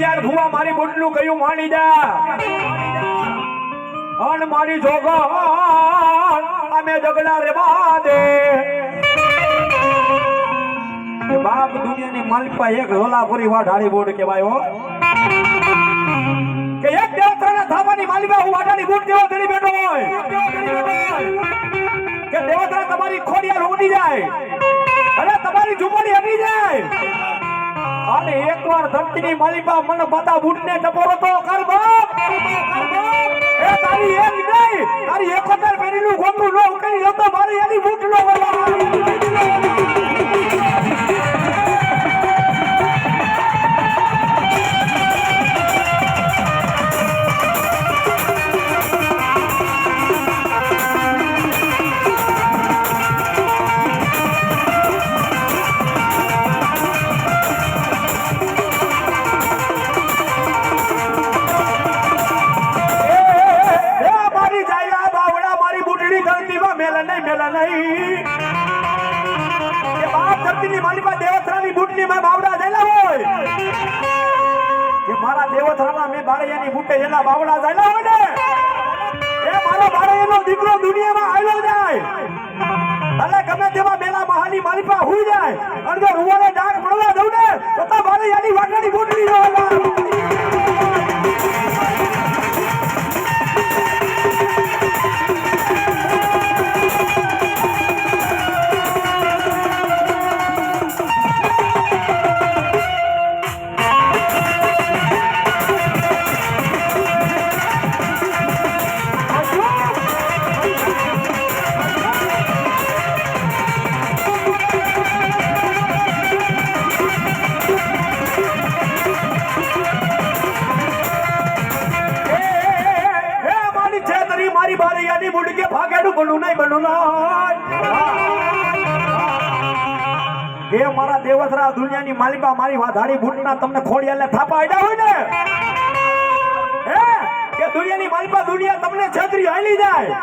યાર ભુવા મારી બોટલું કયું માની જા અન મારી જોગો અમે જગડા રે બાદે બાપ દુનિયાની માલિકા એક રોલાપુરી વાઢાળી બોટ કહેવાય હો કે એક દેવતાના થાવાની માલિકા હું વાઢાળી બોટ દેવો ધડી બેઠો હોય કે દેવતા તમારી ખોડિયાર ઉડી જાય અરે તમારી ઝુંપડી હટી જાય અને એકવાર ધરતીની માલિકા મને બાતા બૂટને ટપોરો તો કર બાપ એ તારી એક નહીં તારી 71 પેરીનું ગોતું નો ઉકેલી લો તો મારી એની બૂટ નો બાવડા જાયલા હોય ને એ મારો બાળાનો દીકરો દુનિયામાં આયલો જાય અલે ગમે તેમાં બેલા મહાની માલિકા હુઈ જાય અને જો રૂવાને ડાક મળવા દઉં ને તો મારે એની વાટણી બૂટલી જોવા મારા દેવસરા દુનિયાની માલિકા મારી વાધાડી બૂટના તમને ખોડિયાલે થાપા આડ્યા હોય ને હે કે દુનિયાની માલિકા દુનિયા તમને છેતરી હાલી જાય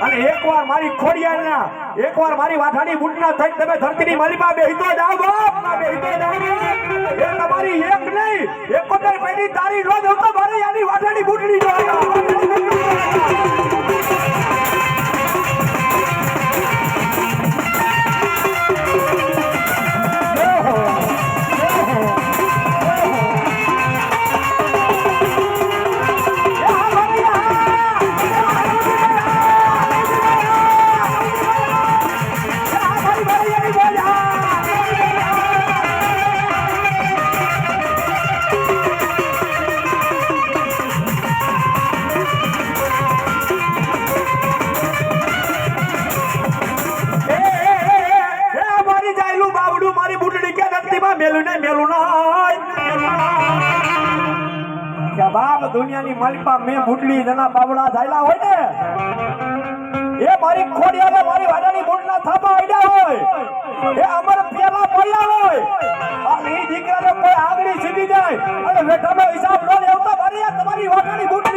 અને એકવાર મારી ખોડિયાલના એકવાર મારી વાધાડી બૂટના થઈ તમે ધરતીની માલિકા બેહીતો જાવ બાપ ના બેહીતો જાવ એ તમારી એક નહીં 71 પેઢી તારી રોજ હતો મારી આની વાધાડી બૂટની જો દુનિયાની માલિકા મે બુટલી જના બાવડા જાયલા હોય ને એ મારી ખોડિયાને મારી વાડાની બુટના થાપા આડ્યા હોય એ અમર પેલા પડ્યા હોય આ ઈ દીકરાને કોઈ આગળી સીધી જાય અને બેઠાનો હિસાબ લો લેવતા મારી તમારી વાડાની બુટ